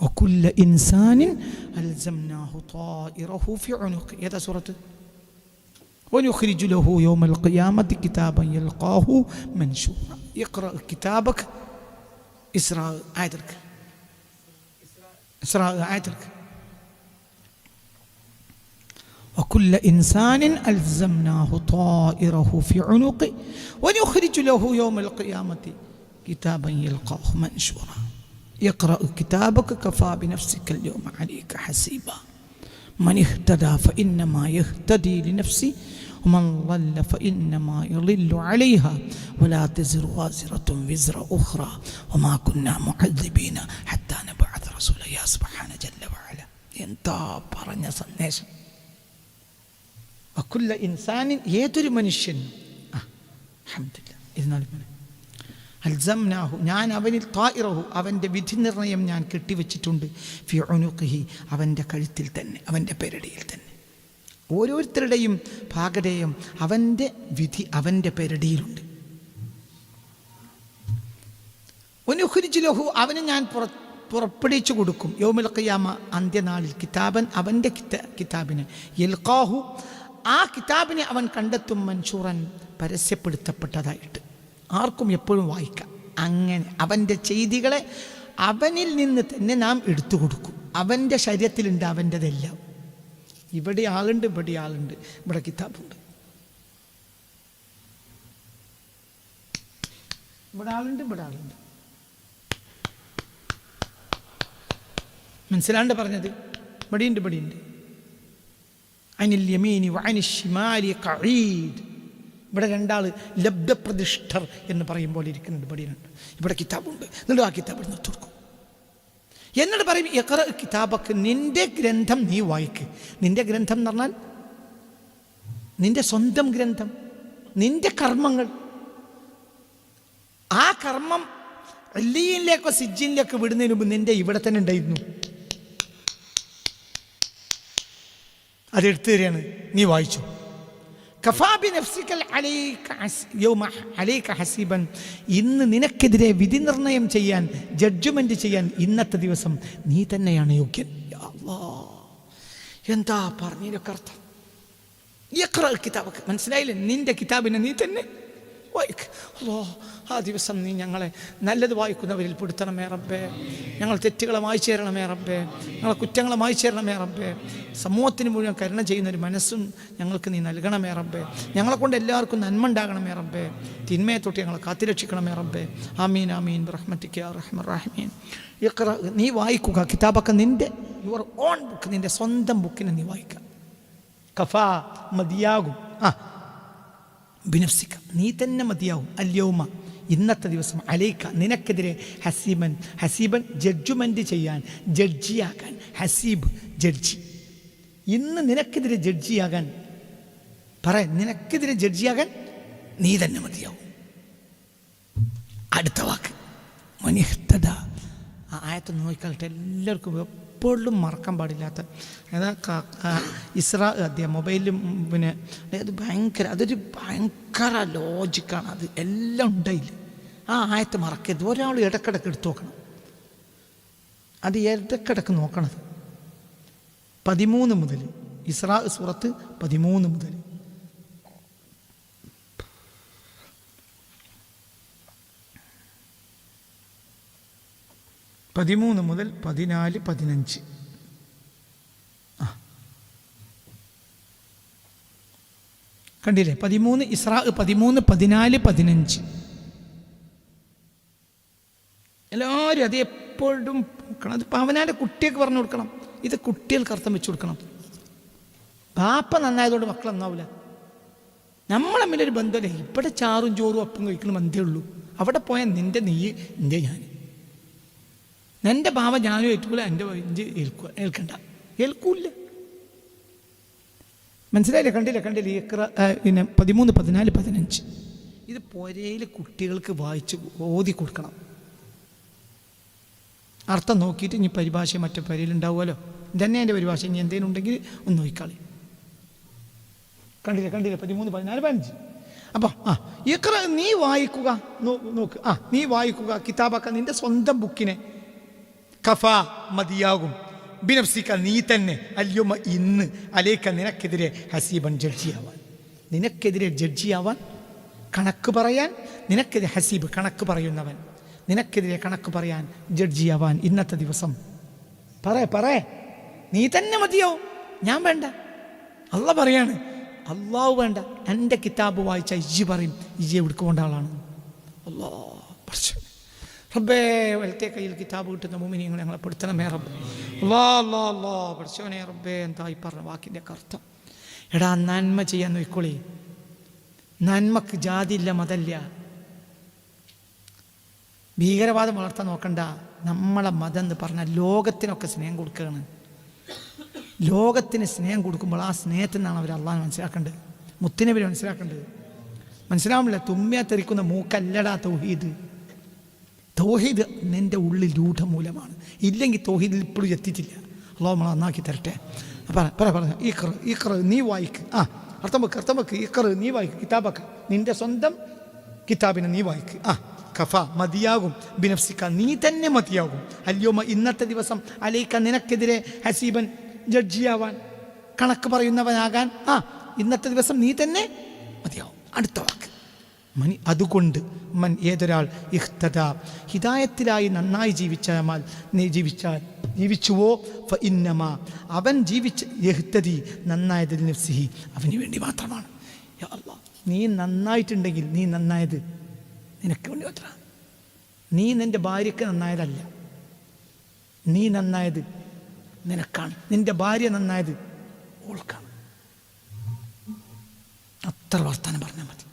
وكل إنسان ألزمناه طائره في عنقه. هذا سورة ونخرج له يوم القيامة كتابا يلقاه منشورا. اقرأ كتابك. إسراء آيتك. إسراء آيتك. وكل إنسان ألزمناه طائره في عنقه ونخرج له يوم القيامة كتابا يلقاه منشورا. اقرأ كتابك كفى بنفسك اليوم عليك حسيبا. من اهتدى فإنما يهتدي لنفسه ومن ضل فإنما يضل عليها ولا تزر وازرة وزر أخرى وما كنا معذبين حتى نبعث رسولا. يا سبحان جل وعلا. എന്താ പറഞ്ഞ സന്ദേശം. വകുല്ല ഇൻസാനിൻ, ഏതൊരു മനുഷ്യൻ അൽഹംദുലില്ലാഹ് ഇരുന്നാലും അൽസംനാഹു, ഞാൻ അവനിൽ തായിറഹു, അവൻ്റെ വിധി നിർണയം ഞാൻ കെട്ടിവെച്ചിട്ടുണ്ട്, ഫി ഉനുഖിഹി, അവൻ്റെ കഴുത്തിൽ തന്നെ, അവൻ്റെ പെരടിയിൽ തന്നെ. ഓരോരുത്തരുടെയും ഭാഗധേയം, അവൻ്റെ വിധി അവൻ്റെ പെരടിയിലുണ്ട്. വനുഖ്രിജു ലഹു, അവന് ഞാൻ പുറപ്പെടുവിച്ചു കൊടുക്കും, യൗമുൽ ഖിയാമ, അന്ത്യനാളിൽ, കിതാബൻ, അവൻ്റെ കിതാബിന്, യൽഖാഹു, ആ കിതാബിനെ അവൻ കണ്ടെത്തും, മൻഷൂറൻ, പരസ്യപ്പെടുത്തപ്പെട്ടതായിട്ട്, ആർക്കും എപ്പോഴും വായിക്കാം. അങ്ങനെ അവൻ്റെ ചെയ്തികളെ അവനിൽ നിന്ന് തന്നെ നാം എടുത്തു കൊടുക്കും. അവൻ്റെ ശരീരത്തിലുണ്ട് അവൻ്റെതെല്ലാം. ഇവിടെ ആളുണ്ട്, ഇവിടെ ആളുണ്ട്, ഇവിടെ കിതാബുണ്ട്, ഇവിടെ ആളുണ്ട്, ഇവിടെ ആളുണ്ട്. മനസ്സിലാണ്ട് പറഞ്ഞത്? ഇവിടെയുണ്ട്, ഇവിടെയുണ്ട്. അനിൽ യമീനി വഅനിൽ ശിമാലി ഖഈദ്. ഇവിടെ രണ്ടാൾ ലബ്ധപ്രതിഷ്ഠർ എന്ന് പറയും പോലെ ഇരിക്കുന്നുണ്ട്. ഇവിടെയുണ്ട്, ഇവിടെ കിതാബുണ്ട്. എന്നിട്ട് ആ കിതാബ് നിർത്തി കൊടുക്കും. എന്നിട്ട് പറയും ഇഖ്റ കിതാബക്ക്, നിന്റെ ഗ്രന്ഥം നീ വായിക്ക്. നിന്റെ ഗ്രന്ഥം എന്ന് പറഞ്ഞാൽ നിന്റെ സ്വന്തം ഗ്രന്ഥം, നിന്റെ കർമ്മങ്ങൾ. ആ കർമ്മം അല്ലിയിലേക്കോ സിജ്ജിനിലേക്കോ വിടുന്നതിന് മുമ്പ് നിന്റെ ഇവിടെ തന്നെ ഉണ്ടായിരുന്നു. അതെടുത്തു തരികയാണ്, നീ വായിച്ചു. കഫാ ബിനഫ്സിക യൗമ അലൈക ഹസീബൻ, ഇന്ന് നിനക്കെതിരെ വിധി നിർണയം ചെയ്യാൻ, ജഡ്ജ്മെന്റ് ചെയ്യാൻ ഇന്നത്തെ ദിവസം നീ തന്നെയാണ് യോഗ്യൻ. യാ അല്ലാഹ്, എന്താ പറഞ്ഞതിനൊക്കെ അർത്ഥം? ഇഖ്റ കിതാബക്ക്, മനസ്സിലായില്ലേ? നിന്റെ കിതാബിനെ നീ തന്നെ വായിക്ക്. അല്ലാഹ്, ആ ദിവസം നീ ഞങ്ങളെ നല്ലത് വായിക്കുന്നവരിൽ പെടുത്തണമേ റബ്ബേ. ഞങ്ങൾ തെറ്റുകളെ മായ്ച്ചു തരണമേ റബ്ബേ. ഞങ്ങളെ കുറ്റങ്ങളെ മായ്ച്ചു തരണമേ റബ്ബേ. സമൂഹത്തിന് മുഴുവൻ കരുണ ചെയ്യുന്നൊരു മനസ്സും ഞങ്ങൾക്ക് നീ നൽകണമേ റബ്ബേ. ഞങ്ങളെ കൊണ്ട് എല്ലാവർക്കും നന്മ ഉണ്ടാകണമേ റബ്ബേ. തിന്മയെ തൊട്ട് ഞങ്ങളെ കാത്തിരക്ഷിക്കണമേ റബ്ബേ. ആമീൻ ആമീൻ ബിറഹ്മതിക യാ അർഹമർ റഹീമീൻ. ഇഖ്റ, നീ വായിക്കുക. കിതാബൊക്കെ നിന്റെ യുവർ ഓൺ ബുക്ക്, നിന്റെ സ്വന്തം ബുക്കിനെ നീ വായിക്കുക. കഫാ, മതിയാകും. ബിനഫ്സിക, നീ തന്നെ മതിയാവും. അല്യൗമ, ഇന്നത്തെ ദിവസം, അലൈക്ക, നിനക്കെതിരെ, ഹസീബൻ, ഹസീബൻ ജഡ്ജ്മെന്റ് ചെയ്യാൻ, ജഡ്ജിയാകാൻ. ഹസീബ്, ജഡ്ജി. ഇന്ന് നിനക്കെതിരെ ജഡ്ജിയാകാൻ, നിനക്കെതിരെ ജഡ്ജിയാകാൻ നീ തന്നെ മതിയാവും. അടുത്ത വാക്ക് മനിഹ്തദ. ആ ആയത്ത് നോക്കിക്കാലട്ടെ, എല്ലാവർക്കും എപ്പോഴും മറക്കാൻ പാടില്ലാത്ത. ഇസ്രാ അധ്യായം മൊബൈലിലും പിന്നെ അത് ഭയങ്കര, അതൊരു ഭയങ്കര ലോജിക്കാണ്. അത് എല്ലാം ഉണ്ടായില്ല. ആ ആയത്ത് മറക്കരുത്. ഒരാൾ ഇടക്കിടക്ക് എടുത്തു നോക്കണം. അത് ഇടക്കിടക്ക് നോക്കണത്. 13 മുതൽ, ഇസ്രാ സൂറത്ത് 13 മുതൽ. മുതൽ 14, 15. കണ്ടില്ലേ? 13 ഇസ്രാ, 13, 14, 15. എല്ലാവരും അത് എപ്പോഴും നോക്കണം. അതിപ്പോൾ അവനാൻ്റെ കുട്ടിയൊക്കെ പറഞ്ഞു കൊടുക്കണം. ഇത് കുട്ടികൾക്ക് അർത്ഥം വെച്ച് കൊടുക്കണം. ബാപ്പ നന്നായതുകൊണ്ട് മക്കൾ നന്നാവില്ല. നമ്മൾ തമ്മിലൊരു ബന്ധമല്ലേ. ഇവിടെ ചാറും ചോറും അപ്പം കഴിക്കണം ബന്ധമേ ഉള്ളൂ. അവിടെ പോയാൽ നിൻ്റെ നീ, എൻ്റെ ഞാൻ, എൻ്റെ ഭാവ ഞാനും ഏറ്റുപോലെ എൻ്റെ ഏൽക്കണ്ട, ഏൽക്കൂല്ല. മനസ്സിലായില്ലേ? കണ്ടില്ലേ? പിന്നെ 13, 14, 15. ഇത് പൊരയിൽ കുട്ടികൾക്ക് വായിച്ച് ഓതി കൊടുക്കണം. അർത്ഥം നോക്കിയിട്ട് ഇനി പരിഭാഷ മറ്റേ പരിയിലുണ്ടാവുമല്ലോ. ഇതന്നെ എൻ്റെ പരിഭാഷ. ഇനി എന്തെങ്കിലും ഉണ്ടെങ്കിൽ ഒന്ന് നോക്കിക്കളി. കണ്ടില്ലേ? 13, 14, 15. അപ്പോൾ ഇഖ്റ, നീ വായിക്കുക. നോക്ക്, നീ വായിക്കുക. കിതാബക്ക, നിന്റെ സ്വന്തം ബുക്കിനെ. കഫ മതിയാകും, ബിനഫ്സിക നീ തന്നെ, അല്യുമ ഇന്ന്, അലേക്ക നിനക്കെതിരെ ഹസീബൻ ജഡ്ജിയാവാൻ, നിനക്കെതിരെ ജഡ്ജിയാവാൻ, കണക്ക് പറയാൻ, നിനക്കെതിരെ ഹസീബ് കണക്ക് പറയുന്നവൻ, നിനക്കെതിരെ കണക്ക് പറയാൻ ജഡ്ജിയാവാൻ ഇന്നത്തെ ദിവസം പറയേ നീ തന്നെ മതിയാവും, ഞാൻ വേണ്ട. അള്ള പറയാണ്, അള്ളാഹു വേണ്ട. എൻ്റെ കിതാബ് വായിച്ച ഇജ്ജി പറയും ഇജ്ജി എവിടേക്ക് കൊണ്ട ആളാണ്. അല്ലാ റബ്ബേ, വലത്തെ കയ്യിൽ കിതാബ് കിട്ടുന്ന മുഅ്മിനീങ്ങളെ ഞങ്ങളെ പെടുത്തണമേ റബ്ബേ. അല്ലാ പഠിച്ചോനെ റബ്ബേ. എന്താ ഈ പറഞ്ഞ വാക്കിൻ്റെ അർത്ഥം? എടാ, നന്മ ചെയ്യാൻ നോക്കിക്കോളി. നന്മക്ക് ജാതിയില്ല, മതമില്ല. ഭീകരവാദം വളർത്താൻ നോക്കണ്ട. നമ്മളെ മതം എന്ന് പറഞ്ഞാൽ ലോകത്തിനൊക്കെ സ്നേഹം കൊടുക്കുകയാണ്. ലോകത്തിന് സ്നേഹം കൊടുക്കുമ്പോൾ ആ സ്നേഹത്തിൽ നിന്നാണ് അവർ അള്ളാഹ് മനസ്സിലാക്കേണ്ടത്, മുത്തുനബി മനസ്സിലാക്കേണ്ടത്. മനസ്സിലാവില്ല. തുമ്മിയാ തെറിക്കുന്ന മൂക്കല്ലടാ തൗഹീദ്. തൗഹീദ് നിൻ്റെ ഉള്ളിൽ രൂഢമൂലമാണ്. ഇല്ലെങ്കിൽ തൗഹീദിൽ ഇപ്പോഴും എത്തിയിട്ടില്ല. അള്ളാഹു നമ്മളെ നന്നാക്കി തരട്ടെ. പറ ഇഖ്റ നീ വായിക്ക്. അർത്ഥം വെക്ക്. ഇഖ്റ നീ വായിക്ക്. കിതാബക്ക നിൻ്റെ സ്വന്തം കിതാബിനെ നീ വായിക്ക്. കഫ മതിയാകും, ബിനഫ്സിക നീ തന്നെ മതിയാകും, അല്യോമ ഇന്നത്തെ ദിവസം, അലൈക്ക നിനക്കെതിരെ ഹസീബൻ ജഡ്ജിയാവാൻ, കണക്ക് പറയുന്നവനാകാൻ ഇന്നത്തെ ദിവസം നീ തന്നെ മതിയാവും. അടുത്ത വാക്ക് അതുകൊണ്ട് മൻ ഏതൊരാൾ ഇഹ്തദ ഹിദായത്തിലായി നന്നായി ജീവിച്ചുവോ ഫ ഇന്നമാ അവൻ യഹ്തദി നന്നായത് നഫ്സിഹി അവന് വേണ്ടി മാത്രമാണ്. യാ അല്ലാഹ്, നീ നന്നായിട്ടുണ്ടെങ്കിൽ നീ നന്നായത് നിനക്ക് വേണ്ടി മാത്രം. നീ നിൻ്റെ ഭാര്യയ്ക്ക് നന്നായതല്ല, നീ നന്നായത് നിനക്കാണ്. നിൻ്റെ ഭാര്യ നന്നായത് ഓൾക്കാണ്. അത്ര വർത്താനം പറഞ്ഞാൽ മതി.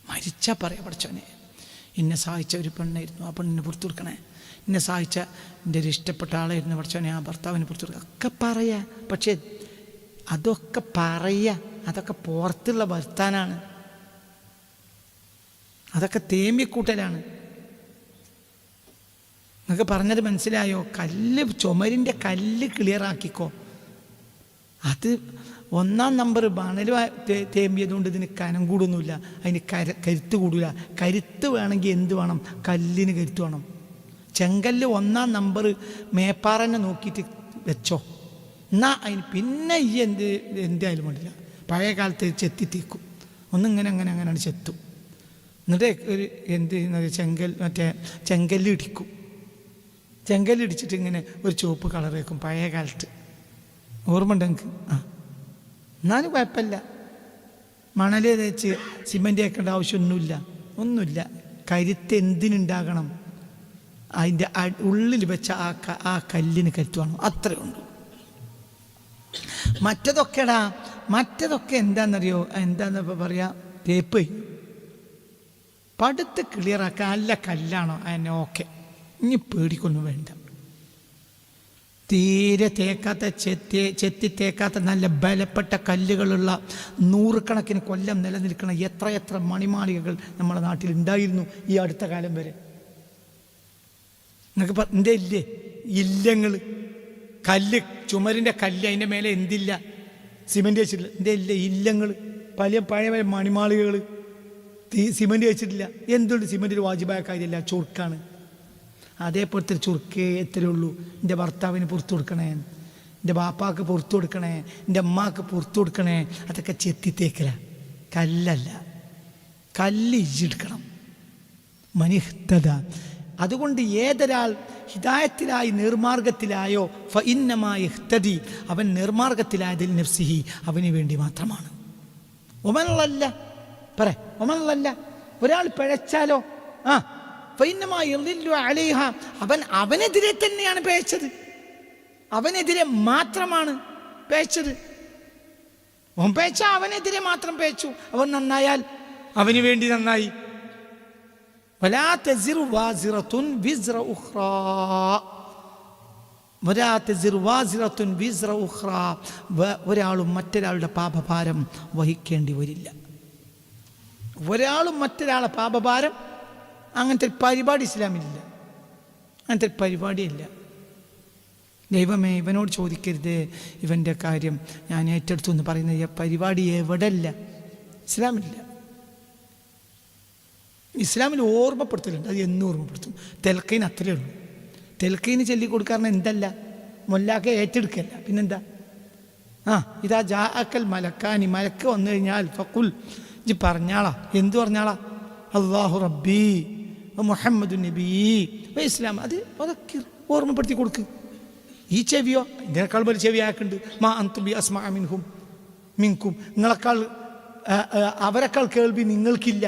മരിച്ചാൽ പറയാം, പഠിച്ചവനെ എന്നെ സഹായിച്ച ഒരു പെണ്ണായിരുന്നു, ആ പെണ്ണിനെ പുറത്തു കൊടുക്കണേ. എന്നെ സഹായിച്ച എൻ്റെ ഒരു ഇഷ്ടപ്പെട്ട ആളായിരുന്നു, പഠിച്ചവനെ ആ ഭർത്താവിനെ പുറത്തു കൊടുക്കുക ഒക്കെ പറയാ. പക്ഷേ അതൊക്കെ അതൊക്കെ പുറത്തുള്ള വർത്താനാണ്, അതൊക്കെ തേമ്പിക്കൂട്ടലാണ്. നിങ്ങൾക്ക് പറഞ്ഞത് മനസ്സിലായോ? ചുമരിൻ്റെ കല്ല് ക്ലിയറാക്കിക്കോ. അത് 1-ാം നമ്പർ മണൽ തേമ്പിയതുകൊണ്ട് ഇതിന് കനം കൂടൊന്നുമില്ല, അതിന് കരുത്ത് കൂടില്ല. കരുത്ത് വേണമെങ്കിൽ എന്ത് വേണം? കല്ലിന് കരുത്ത് വേണം. ചെങ്കല്ല് 1-ാം നമ്പർ മേപ്പാറന്നെ നോക്കിയിട്ട് വെച്ചോ, എന്നാൽ അതിന് പിന്നെ ഈ എന്തായാലും വേണ്ടില്ല. പഴയ കാലത്ത് ചെത്തിത്തേക്കും, അങ്ങനെയാണ് ചെത്തും. എന്നിട്ട് ഒരു ചെങ്കല്ലിടിക്കും. ചെങ്കല്ലിടിച്ചിട്ട് ഇങ്ങനെ ഒരു ചുവപ്പ് കളർ വെക്കും പഴയ കാലത്ത്. ഓർമ്മ ഉണ്ട് എനിക്ക്? എന്നാലും കുഴപ്പമില്ല. മണൽ തേച്ച് സിമൻ്റ് വെക്കേണ്ട ഒന്നുമില്ല. കരുത്ത് എന്തിനുണ്ടാകണം? അതിൻ്റെ ഉള്ളിൽ വെച്ച ആ കല്ലിന് കരുത്ത് വേണം, അത്രേ ഉണ്ട്. മറ്റതൊക്കെ എന്താണെന്നറിയോ? എന്താണെന്ന് പറയാ, തേപ്പ് പടുത്ത് ക്ലിയറാക്കാൻ നല്ല കല്ലാണോ അതിനെ ഓക്കെ, ഇനി പേടിക്കൊന്നും വേണ്ട. തീരെ തേക്കാത്ത ചെത്തി തേക്കാത്ത നല്ല ബലപ്പെട്ട കല്ലുകളുള്ള 100 കൊല്ലം നിലനിൽക്കുന്ന എത്ര മണിമാളികകൾ നമ്മുടെ നാട്ടിൽ ഉണ്ടായിരുന്നു ഈ അടുത്ത കാലം വരെ. നിങ്ങൾക്ക് എൻ്റെ ഇല്ലങ്ങൾ കല്ല്, ചുമരിൻ്റെ കല്ല്, അതിൻ്റെ മേലെ എന്തില്ല? സിമൻ്റ് വെച്ചിട്ടില്ല. എൻ്റെ ഇല്ലങ്ങൾ പഴയ മണിമാളികകൾ സിമൻ്റ് വെച്ചിട്ടില്ല. എന്തുകൊണ്ട്? സിമൻ്റ് ഒരു വാജിബായ കാര്യമല്ല, ചുർക്കാണ്. അതേപോലത്തെ ചുർക്കേ എത്രയേ ഉള്ളൂ. എൻ്റെ ഭർത്താവിന് പുറത്തു കൊടുക്കണേ, എൻ്റെ ബാപ്പാക്ക് പുറത്തു കൊടുക്കണേ, എൻ്റെ അമ്മാക്ക് പുറത്തു കൊടുക്കണേ. അതൊക്കെ ചെത്തിത്തേക്കല, കല്ലല്ല. കല്ല് ഇജ്ജെടുക്കണം. മനിഹ്തദ. അതുകൊണ്ട് ഏതൊരാൾ ഹിദായത്തിലായി നിർമാർഗത്തിലായോ ഫ ഇന്നമാ യഹ്തദി അവൻ നിർമാർഗത്തിലായതിൽ നഫ്സിഹി അവന് വേണ്ടി മാത്രമാണ്. ഒമനല്ല ഒരാൾ പിഴച്ചാലോ അവനെതിരെ തന്നെയാണ് പേച്ചത്, അവനെതിരെ മാത്രമാണ് പേച്ചത്. അവൻ പേച്ച അവനെതിരെ മാത്രം പേച്ചു. അവൻ നന്നായാൽ അവന് വേണ്ടി നന്നായി. വലാ തസിറു വാസിറത്തുൻ വിസ്റ ഉഖ്റാ, വലാ തസിറു വാസിറത്തുൻ വിസ്റ ഉഖ്റാ. ഒരാളും മറ്റൊരാളുടെ പാപഭാരം വഹിക്കേണ്ടി വരില്ല. ഒരാളും മറ്റൊരാളെ പാപഭാരം, അങ്ങനത്തെ ഒരു പരിപാടി ഇസ്ലാമിലില്ല. അങ്ങനത്തെ ഒരു പരിപാടിയില്ല. ദൈവമേ, ഇവനോട് ചോദിക്കരുത് ഇവൻ്റെ കാര്യം, ഞാൻ ഏറ്റെടുത്തു എന്ന് പറയുന്ന ഈ പരിപാടി എവിടെയല്ല, ഇസ്ലാമില്ല. ഇസ്ലാമിൽ ഓർമ്മപ്പെടുത്തലുണ്ട്, അത് എന്നും ഓർമ്മപ്പെടുത്തും. തെൽക്കൈന് അത്രയേ ഉള്ളൂ. തെൽക്കീന് ചൊല്ലി കൊടുക്കാറുണ്ട് എന്തല്ല, മൊല്ലാക്കെ ഏറ്റെടുക്കല്ല, പിന്നെന്താ? ഇതാ ജാഅക്കൽ മലക്കാനി, മലക്ക് വന്നു കഴിഞ്ഞാൽ ഫഖുൽ, ഇജ്ജ് പറഞ്ഞാളാ. എന്തു പറഞ്ഞാളാ? അല്ലാഹു റബ്ബി മുഹമ്മദു നബി ഇസ്ലാം. അത് അതൊക്കെ ഓർമ്മപ്പെടുത്തി കൊടുക്ക്. ഈ ചെവിയോ ഇതിനേക്കാൾ വലിയ ചെവി ആക്കുണ്ട്. മാ അൻതും ബി അസ്മഅ മിൻഹും മിൻകും, നിങ്ങളെക്കാൾ അവരെക്കാൾ കേൾവി നിങ്ങൾക്കില്ല.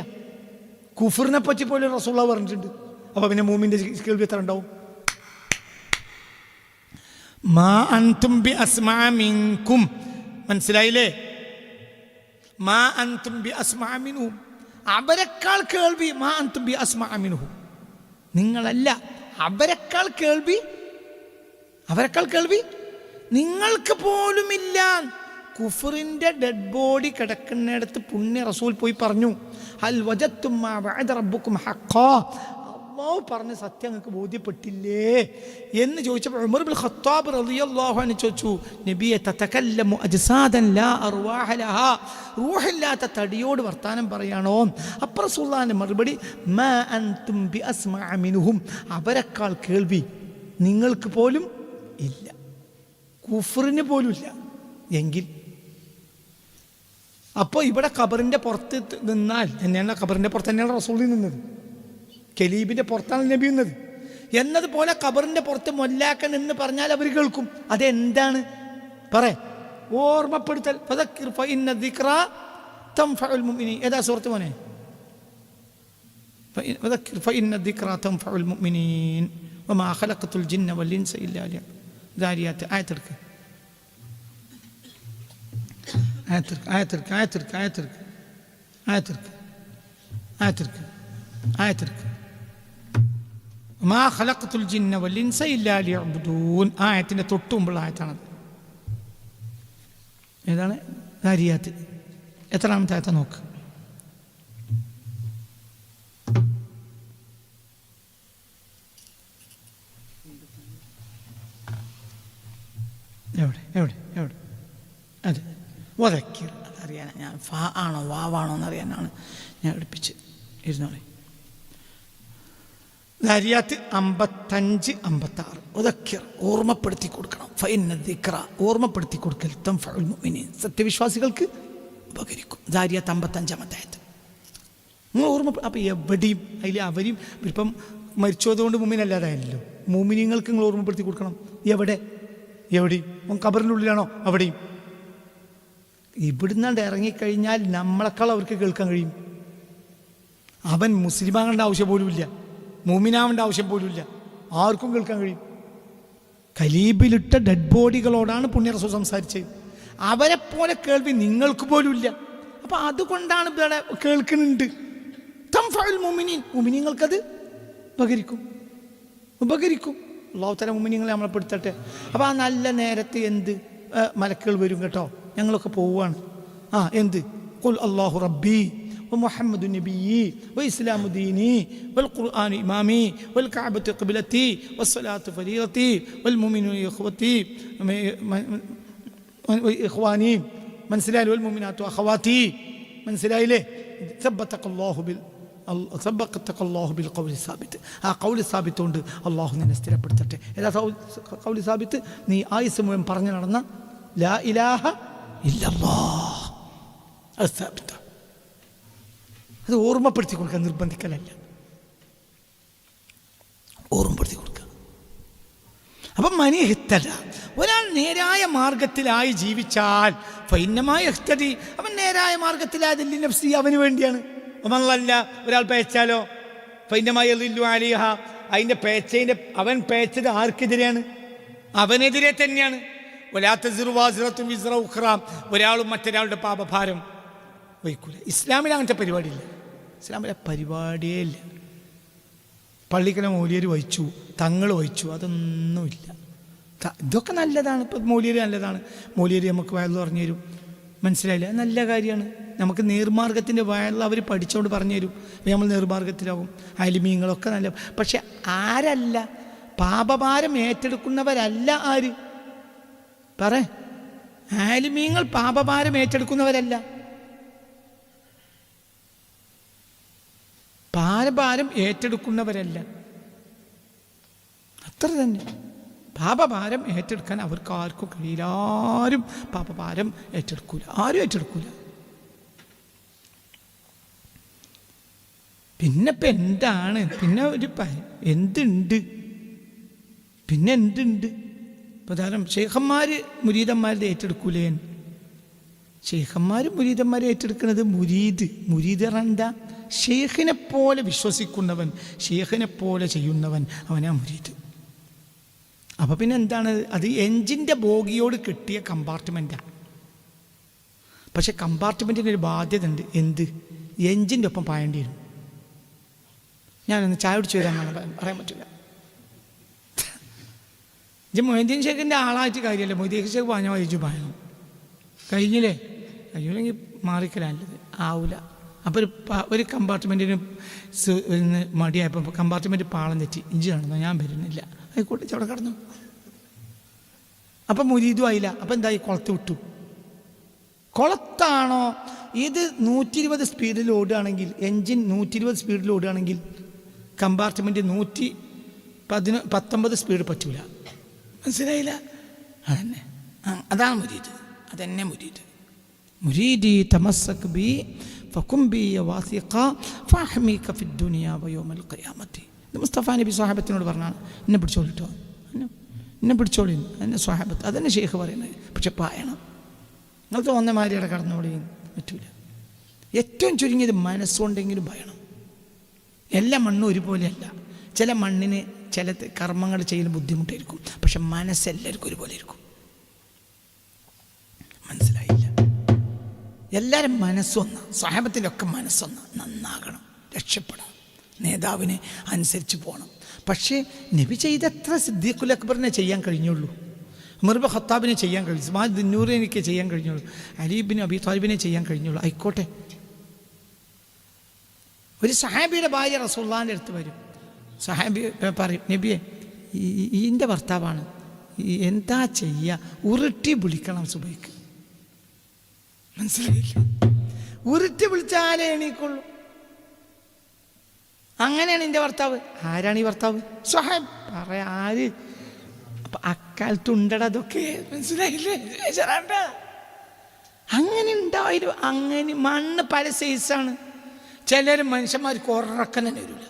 കുഫറിനെ പറ്റി പോലും റസൂലുള്ളാഹി പറഞ്ഞിട്ടുണ്ട്. അപ്പോൾ പിന്നെ മൂമിൻ്റെ കേൾവി എത്ര ഉണ്ടാവും? മാ അൻതും ബി അസ്മഅ മിൻകും, മനസ്സിലായില്ലേ? മാ അൻതും ബി അസ്മഅ മിൻഹും, അവരെക്കാൾ കേൾവി. മാ അൻതും ബി അസ്മഅ മിൻഹും, നിങ്ങളല്ല, അവരെക്കാൾ കേൾവി, അവരെക്കാൾ കേൾവി നിങ്ങൾക്ക് പോലുമില്ല. കുഫറിന്റെ ഡെഡ് ബോഡി കിടക്കുന്നിടത്ത് പുണ്യ റസൂൽ പോയി പറഞ്ഞു, ഹൽ വജത്തും മാ വഅദ റബ്ബുക്കും ഹഖ്ഖാ, അല്ലാഹു പറഞ്ഞ സത്യം നിങ്ങൾക്ക് ബോധ്യപ്പെട്ടില്ലേ എന്ന് ചോദിച്ചപ്പോൾ ഉമർ ഇബ്നുൽ ഖത്താബ് റളിയല്ലാഹു അൻഹു ചോദിച്ചു, നബിയെ തതകല്ലമു അജ്സാദൻ ലാ അർവാഹ ലഹാ, റൂഹില്ലാത്ത തടിയോട് വർത്താനം പറയാണോ? അപ്പോൾ റസൂലുള്ളാഹിന്റെ മറുപടി, മാ അൻതും ബി അസ്മഅ മിൻഹും, അവരെക്കാൾ കേൾവി നിങ്ങൾക്ക് പോലും ഇല്ല, കുഫറിന് പോലും ഇല്ല. എങ്കിൽ അപ്പോൾ ഇവിടെ ഖബറിൻ്റെ പുറത്ത് നിന്നാൽ തന്നെയാണ്, ഖബറിൻ്റെ പുറത്ത് തന്നെയാണ് റസൂൽ നിന്നത്, കലീബിൻ്റെ പുറത്താണ് നബി നിന്നത്. എന്നതുപോലെ ഖബറിൻ്റെ പുറത്ത് മൊല്ലാക്കൻ എന്ന് പറഞ്ഞാൽ അവർ കേൾക്കും. അതെന്താണ്? ഓർമ്മപ്പെടുത്തൽ. ഫദക്കിർ ഫഇന്ന ദിക്റ തൻഫഉൽ മുഅ്മിനീൻ. ഏതാ സൂറത്ത് മോനെ? ഫദക്കിർ ഫഇന്ന ദിക്റ തൻഫഉൽ മുഅ്മിനീൻ വമാ ഖലഖതുൽ ജിന്ന വൽ ഇൻസ ഇല്ലാ ലിയഅ്ബുദൂൻ. ദാരിയാത്ത് ആയത്തെടുക്ക്, ആയത്തെടുക്ക്, ആയത്തെടുക്ക്, ആയത്തെടുക്ക്, ആയത്തെടുക്ക്, ആയത്തെടുക്ക്, ആയത്തെടുക്ക്, ആയത്തെടുക്ക്. മാ ഖലഖതുൽ ജിന്ന വൽ ഇൻസ ഇല്ലാ ലിയഅ്ബുദൂൻ. ആയത്തിൻ്റെ തൊട്ട് മുമ്പുള്ള ആയത്താണത്. ഏതാണ്? ദാരിയാത്ത്. എത്രാമത്തെ ആയത്താ നോക്ക്. എവിടെ എവിടെ എവിടെ? അതെ, വദക്കിർ. അതറിയാനാണ് ഞാൻ, ഫാ ആണോ വാവാണോ എന്നറിയാനാണ് ഞാൻ എടുപ്പിച്ച് ഇരുന്നോളി. ദാരിയാത്ത് 55, 56. വദക്കിർ, ഓർമ്മപ്പെടുത്തി കൊടുക്കണം. ഫഇന്ന ദിക്റ, ഓർമ്മപ്പെടുത്തി കൊടുക്കൽ തൻഫഉൽ മുഅ്മിനീൻ, സത്യവിശ്വാസികൾക്ക് ഉപകരിക്കും. ദാരിയാത്ത് 55-ാമത്തെ ആയത്ത്. നിങ്ങൾ ഓർമ്മ. അപ്പം എവിടെയും അതിൽ അവരും ഇപ്പം മരിച്ചതുകൊണ്ട് മുഅ്മിനല്ലാതായല്ലോ, മുഅ്മിനീങ്ങൾക്ക് നിങ്ങൾ ഓർമ്മപ്പെടുത്തി കൊടുക്കണം. എവിടെ? എവിടെയും. ഖബറിൻ്റെ ഉള്ളിലാണോ? അവിടെയും. ഇവിടുന്നാണ്ട് ഇറങ്ങിക്കഴിഞ്ഞാൽ നമ്മളെക്കാൾ അവർക്ക് കേൾക്കാൻ കഴിയും. അവൻ മുസ്ലിമാകേണ്ട ആവശ്യം പോലുമില്ല, മുഅ്മിനാവേണ്ട ആവശ്യം പോലുമില്ല, ആർക്കും കേൾക്കാൻ കഴിയും. കലീബിലിട്ട ഡെഡ് ബോഡികളോടാണ് പുണ്യ റസൂൽ സംസാരിച്ചത്. അവരെ പോലെ കേൾവി നിങ്ങൾക്ക് പോലുമില്ല. അപ്പം അതുകൊണ്ടാണ് ഇവിടെ കേൾക്കുന്നുണ്ട്. തൻഫഉൽ മുഅ്മിനീൻ, മുഅ്മിനീങ്ങൾക്കത് ഉപകരിക്കും. അല്ലാഹു തആല മുഅ്മിനീങ്ങളെ നമ്മളെ പെടുത്തട്ടെ. അപ്പോൾ ആ നല്ല നേരത്ത് എന്ത് മലക്കുകൾ വരും കേട്ടോ. ഞങ്ങളൊക്കെ പോവുകയാണ്. എന്ത്? ഖുൽ അല്ലാഹു റബ്ബി വമുഹമ്മദു നബിയ്യി വഇസ്ലാമു ദീനി വൽഖുർആനു ഇമാമി വൽകഅബത്തു ഖിബ്ലതി വസ്സലാത്തു ഫരീദതി വൽമുഅ്മിനൂന ഇഖ്വാനി, മനസ്സിലായില്ലേ? വൽമുഅ്മിനാത്തു അഖവാതി, മനസ്സിലായില്ലേ? സബ്ബതകല്ലാഹു ബിൽ ഖൗലി സാബിത്ത്. ആ ഖൗലി സാബിത്ത് കൊണ്ട് അള്ളാഹു നിന്നെ സ്ഥിരപ്പെടുത്തട്ടെ. ഏതാ ഖൗലി സാബിത്ത്? നീ ആയുസ് മുഴുവൻ പറഞ്ഞു നടന്ന ലാ ഇലാഹ ഇല്ലല്ലാഹ്, അത് സാബിത്ത. അത് ഓർമ്മപ്പെടുത്തി കൊടുക്കുക, നിർബന്ധിക്കലല്ല, ഓർമ്മപ്പെടുത്തി കൊടുക്കുക. അപ്പം മനിഹിത്തല, ഒരാൾ നേരായ മാർഗത്തിലായി ജീവിച്ചാൽ ഫൈന്നമായ ഇഹ്തദി, അവൻ നേരായ മാർഗത്തിലായതല്ലി നഫ്സി, അവന് വേണ്ടിയാണ്. ഒന്നല്ല, ഒരാൾ പേച്ചാലോ ഫൈന്നമായ അലിഹ, അതിൻ്റെ പേച്ചതിൻ്റെ അവൻ പേച്ചത് ആർക്കെതിരെയാണ്? അവനെതിരെ തന്നെയാണ്. ഒരാളും മറ്റൊരാളുടെ പാപഭാരം വഹിക്കൂല. ഇസ്ലാമിൽ അങ്ങനത്തെ പരിപാടിയില്ല. ഇസ്ലാമിലെ പരിപാടിയേ ഇല്ല. പള്ളിക്കല മൗലിയർ വഹിച്ചു, തങ്ങൾ വഹിച്ചു, അതൊന്നുമില്ല. ഇതൊക്കെ നല്ലതാണ്. ഇപ്പം മൗലിയർ നല്ലതാണ്. മൗലിയർ നമുക്ക് വയല് പറഞ്ഞു തരും, മനസ്സിലായില്ല? നല്ല കാര്യമാണ്. നമുക്ക് നേർമാർഗത്തിൻ്റെ വയലിൽ അവർ പഠിച്ചുകൊണ്ട് പറഞ്ഞു തരും. നമ്മൾ നേർമാർഗത്തിലാവും. അലിമീങ്ങളൊക്കെ നല്ല. പക്ഷെ ആരല്ല പാപഭാരം ഏറ്റെടുക്കുന്നവരല്ല. ആര് പറ? ആലിമീങ്ങൾ പാപഭാരം ഏറ്റെടുക്കുന്നവരല്ല. പാപഭാരം ഏറ്റെടുക്കുന്നവരല്ല. അത്ര തന്നെ. പാപഭാരം ഏറ്റെടുക്കാൻ അവർക്ക് ആർക്കും കഴിയില്ല. ആരും പാപഭാരം ഏറ്റെടുക്കൂല, ആരും ഏറ്റെടുക്കൂല. പിന്നെ ഇപ്പം എന്താണ്, പിന്നെ ഒരു എന്തുണ്ട്, പിന്നെ എന്തുണ്ട്? പ്രധാനം ഷെയ്ഖന്മാർ മുരീദന്മാരുടെ ഏറ്റെടുക്കൂലേ? ഷെയ്ഖന്മാർ മുരീദന്മാരെ ഏറ്റെടുക്കുന്നത് മുരീദ് എന്താ? ഷെയ്ഖിനെ പോലെ വിശ്വസിക്കുന്നവൻ, ഷെയ്ഖിനെ പോലെ ചെയ്യുന്നവൻ, അവനാ മുരീദ്. അപ്പം പിന്നെ എന്താണ് അത്? എഞ്ചിൻ്റെ ബോഗിയോട് കിട്ടിയ കമ്പാർട്ട്മെൻറ്റാണ്. പക്ഷെ കമ്പാർട്ട്മെൻറ്റിന് ഒരു ബാധ്യത ഉണ്ട്. എന്ത്? എഞ്ചിൻ്റെ ഒപ്പം പായേണ്ടി വരും. ഞാനൊന്ന് ചായ കുടിച്ചു വരാമെന്നാണ് പറയാൻ പറ്റില്ല. മൊയ്തീൻ ഷേഖിൻ്റെ ആളായിട്ട് കാര്യമല്ല. മൊയ്തീൻ ഷേഖ് പാഞ്ഞ വഹിച്ചു പായണം. കഴിഞ്ഞില്ലേ? കഴിയില്ലെങ്കിൽ മാറിക്കലാണല്ലത്, ആവില്ല. അപ്പോൾ ഒരു കമ്പാർട്ട്മെൻറ്റിന് മടിയായപ്പോൾ കമ്പാർട്ട്മെൻറ്റ് പാളം തെറ്റി. ഇഞ്ചി നടന്നോ? ഞാൻ വരുന്നില്ല. ആയിക്കോട്ടെ, അവിടെ കടന്നു. അപ്പം മുരീദും ആയില്ല. അപ്പം എന്തായി? കുളത്ത് വിട്ടു. കുളത്താണോ ഇത്? 120 സ്പീഡിൽ ഓടുകയാണെങ്കിൽ, എൻജിൻ 120 സ്പീഡിൽ ഓടുകയാണെങ്കിൽ കമ്പാർട്ട്മെൻറ്റ് 119 സ്പീഡ് പറ്റൂല. മനസ്സിലായില്ല? അതന്നെ, അതാണ് മുരീദ്. അതന്നെ മുരീദ്. മുരീദി തമസ്സക് ബി ഫകും ബി വാസിഖ ഫഅഹ്മിക ഫി ദുനിയ വയൗമൽ ഖിയാമത്തി. ഇത് മുസ്തഫ നബി സ്വഹാബത്തിനോട് പറഞ്ഞാണ്, എന്നെ പിടിച്ചോളിട്ടോ, എന്നെ പിടിച്ചോളി, എന്നെ സ്വഹാബത്ത്. അതന്നെ ഷെയ്ഖ് പറയുന്നത്. പക്ഷെ പായണം. നിങ്ങൾ തോന്നമാരി അവിടെ കടന്നോളിയും പറ്റൂല. ഏറ്റവും ചുരുങ്ങിയത് മനസ്സുകൊണ്ടെങ്കിലും ഭയണം. എല്ലാ മണ്ണും ഒരുപോലെയല്ല. ചില മണ്ണിന് ചില കർമ്മങ്ങൾ ചെയ്യുന്ന ബുദ്ധിമുട്ടായിരിക്കും. പക്ഷെ മനസ്സെല്ലാവർക്കും ഒരുപോലെ ഇരിക്കും. മനസ്സിലായില്ല? എല്ലാവരും മനസ്സൊന്ന, സ്വഹാബത്തിലൊക്കെ മനസ്സൊന്ന, നന്നാകണം, രക്ഷപ്പെടണം, നേതാവിനെ അനുസരിച്ച് പോകണം. പക്ഷേ നബി ചെയ്തത്ര സിദ്ദീഖുൽ അക്ബറിനെ ചെയ്യാൻ കഴിഞ്ഞുള്ളൂ, ഉമർ ഇബ്നു ഖത്താബിനെ ചെയ്യാൻ കഴിഞ്ഞു, ഉസ്മാൻ ദിന്നൂറിനെ ചെയ്യാൻ കഴിഞ്ഞുള്ളൂ, അലി ഇബ്നു അബി ത്വാലിബിനെ ചെയ്യാൻ കഴിഞ്ഞുള്ളൂ. ആയിക്കോട്ടെ. ഒരു സഹാബിയുടെ ഭാര്യ റസൂലുള്ളാഹിന്റെ അടുത്ത് വരും. സഹാബി പറയും, നബിയെ ഇതിൻ്റെ ഭർത്താവാണ്, എന്താ ചെയ്യുക? ഉരുട്ടി വിളിക്കണം സുബൈക്ക്. മനസ്സിലായില്ല? ഉരുട്ടി വിളിച്ചാലേ എണീക്കുള്ളൂ. അങ്ങനെയാണ് എൻ്റെ ഭർത്താവ്. ആരാണ് ഈ ഭർത്താവ്? സ്വഹാബ്. പറയാ ആര്? അപ്പൊ അക്കാലത്തുണ്ടടാ അതൊക്കെ. മനസ്സിലായില്ലേ? അങ്ങനെ ഉണ്ടായാലും അങ്ങനെ മണ്ണ് പല സൈസാണ്. ചിലർ മനുഷ്യന്മാർക്ക് ഉറക്കം തന്നെ വരില്ല.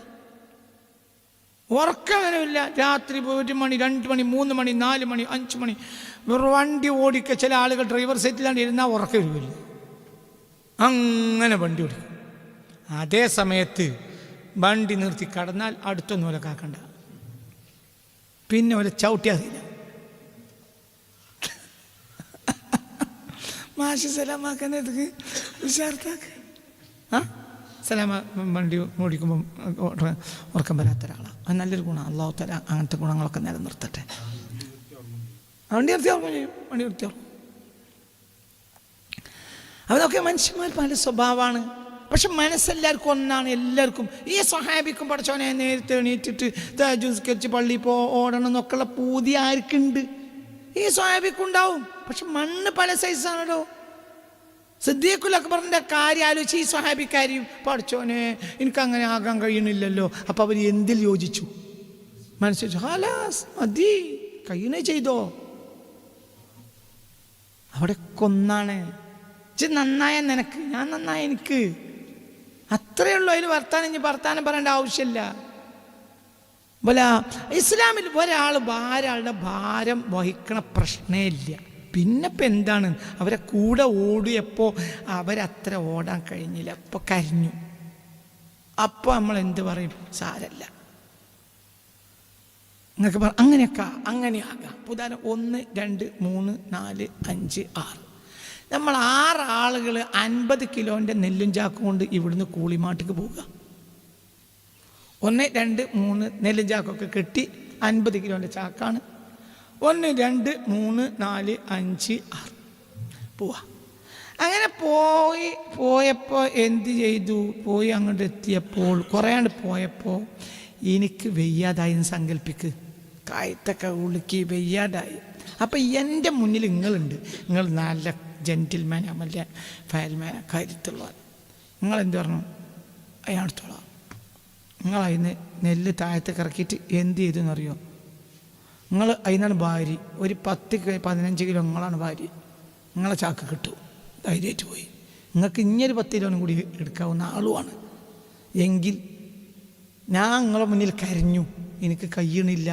ഉറക്കം വരില്ല. രാത്രി 1 മണി 2 മണി 3 മണി 4 മണി 5 മണി വണ്ടി ഓടിക്കുക. ചില ആളുകൾ ഡ്രൈവർ സീറ്റിലാണ് ഇരുന്നാൽ ഉറക്കം വരില്ല. അങ്ങനെ വണ്ടി ഓടിക്കും. അതേ സമയത്ത് വണ്ടി നിർത്തി കടന്നാൽ അടുത്തൊന്നും ഓലെ കാക്കണ്ട, പിന്നെ ഓലെ ചവിട്ടിയാതില്ല. മാഷി സലാമാക്കാനേക്ക് ഉഷാർത്താക്ക്. സലാമ വണ്ടി ഓടിക്കുമ്പം ഉറക്കം വരാത്ത ഒരാളാണ്. അത് നല്ലൊരു ഗുണമാണ്. അള്ളാഹു തആല അങ്ങനത്തെ ഗുണങ്ങളൊക്കെ നിലനിർത്തട്ടെ. വണ്ടി നിർത്തിയാൽ അതൊക്കെ മനുഷ്യന്മാർ പല സ്വഭാവമാണ്. പക്ഷെ മനസ്സെല്ലാവർക്കും ഒന്നാണ്. എല്ലാവർക്കും ഈ സ്വഹാബിക്കും പഠിച്ചവനെ നേരത്തെ എണീറ്റിട്ട് തഹജ്ജുദ് പള്ളി ഓടണം എന്നൊക്കെയുള്ള പൂതി ആർക്കുണ്ട്? ഈ സ്വഹാബിക്കുണ്ടാവും. പക്ഷെ മണ്ണ് പല സൈസാണല്ലോ. സിദ്ദീഖുൽ അക്ബറിൻ്റെ കാര്യം ആലോചിച്ച് ഈ സ്വഹാബിക്കാരിയും പഠിച്ചോനെ എനിക്കങ്ങനെ ആകാൻ കഴിയണില്ലല്ലോ. അപ്പം അവർ എന്തിൽ യോജിച്ചു? മനസ്സിച്ചു, ഹാലാസ് മതി, കഴിയണേ ചെയ്തോ. അവിടെ കൊന്നാണ്. നന്നായ നിനക്ക്, ഞാൻ നന്നായ എനിക്ക്, അത്രയേ ഉള്ളൂ. അതിൽ വർത്താനം പറയേണ്ട ആവശ്യമില്ല. ഇസ്ലാമിൽ ഒരാളുടെ ഭാരം വഹിക്കണ പ്രശ്നേ ഇല്ല. പിന്നെ ഇപ്പം എന്താണ്? അവരെ കൂടെ ഓടിയപ്പോൾ അവരത്ര ഓടാൻ കഴിഞ്ഞില്ല, അപ്പോൾ കരഞ്ഞു. അപ്പോൾ നമ്മൾ എന്ത് പറയും? സാരല്ല, നിങ്ങൾക്ക് അങ്ങനെയാകാം. ഉദാഹരണം 1 2 3 4 5 6. നമ്മൾ 6 ആളുകൾ 50 കിലോൻ്റെ നെല്ലും ചാക്ക് കൊണ്ട് ഇവിടുന്ന് കൂളിമാട്ടിക്ക് പോവുക. 1 2 3 നെല്ലും ചാക്കൊക്കെ കെട്ടി 50 കിലോൻ്റെ ചാക്കാണ്. 1 2 3 4 5 6 പോവാ. അങ്ങനെ പോയപ്പോൾ എന്ത് ചെയ്തു? പോയി അങ്ങോട്ട് എത്തിയപ്പോൾ കുറേയാണ്ട് പോയപ്പോൾ എനിക്ക് വെയ്യാതായി സങ്കല്പിക്ക്. കായത്തൊക്കെ ഉളുക്കി വെയ്യാതായി. അപ്പം എൻ്റെ മുന്നിൽ നിങ്ങളുണ്ട്. നിങ്ങൾ നല്ല ജെൻറ്റിൽമാൻ, അമല ഫയൽമാൻ, കരുത്തുള്ള. നിങ്ങളെന്ത് പറഞ്ഞു? അയാളത്തോളാം. നിങ്ങളതിന് നെല്ല് താഴത്തേക്ക് ഇറക്കിയിട്ട് എന്ത് ചെയ്തെന്നറിയോ? നിങ്ങൾ അതിനാണ് ഭാര്യ, ഒരു 10-15 കിലോ നിങ്ങളാണ് ഭാര്യ, നിങ്ങളെ ചാക്ക് കിട്ടും, ധൈര്യമായിട്ട് പോയി. നിങ്ങൾക്ക് ഇനിയൊരു 10 കിലോനും കൂടി എടുക്കാവുന്ന ആളുമാണ് എങ്കിൽ ഞാൻ നിങ്ങളെ മുന്നിൽ കരഞ്ഞു, എനിക്ക് കഴിയണില്ല.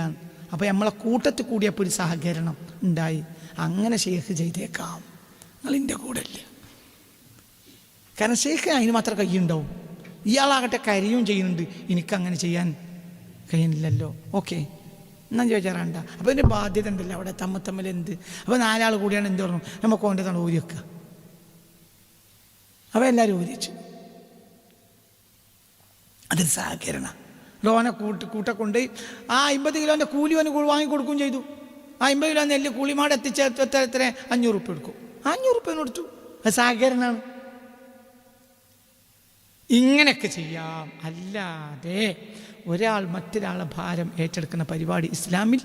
അപ്പോൾ നമ്മളെ കൂട്ടത്തിൽ കൂടിയപ്പോൾ ഒരു സഹകരണം ഉണ്ടായി. അങ്ങനെ ഷെയ്ഖ് ചെയ്തേക്കാം, നിങ്ങളിൻ്റെ കൂടെ ഇല്ല. കാരണം ഷെയ്ഖ് അതിന് മാത്രം കയ്യുണ്ടാവും, ഇയാളാകട്ടെ കരയും ചെയ്യുന്നുണ്ട്, എനിക്കങ്ങനെ ചെയ്യാൻ കഴിയുന്നില്ലല്ലോ. ഓക്കെ എന്നാ ചോദിച്ചാറണ്ട. അപ്പോൾ എൻ്റെ ബാധ്യത ഉണ്ടല്ലോ അവിടെ, തമ്മിൽ എന്ത്. അപ്പോൾ 4 ആൾ കൂടിയാണ് എന്ത് പറഞ്ഞു, നമുക്ക് ഓൻ്റെ തന്നെ ഊരി വെക്കുക. അപ്പോൾ എല്ലാവരും ഊരിച്ചു. അതൊരു സഹകരണ. ലോനെ കൂട്ടക്കൊണ്ട് ആ 50 കിലോൻ്റെ കൂലി അവന് വാങ്ങിക്കൊടുക്കുകയും ചെയ്തു. ആ 50 കിലോ നെല്ല് കൂലിമാട് എത്ര 500 റുപ്യ എടുക്കും, 500 റുപ്യ കൊടുത്തു. അത് സഹകരണമാണ്. ഇങ്ങനെയൊക്കെ ചെയ്യാം. അല്ലാതെ ഒരാൾ മറ്റൊരാളെ ഭാരം ഏറ്റെടുക്കുന്ന പരിപാടി ഇസ്ലാമിൽ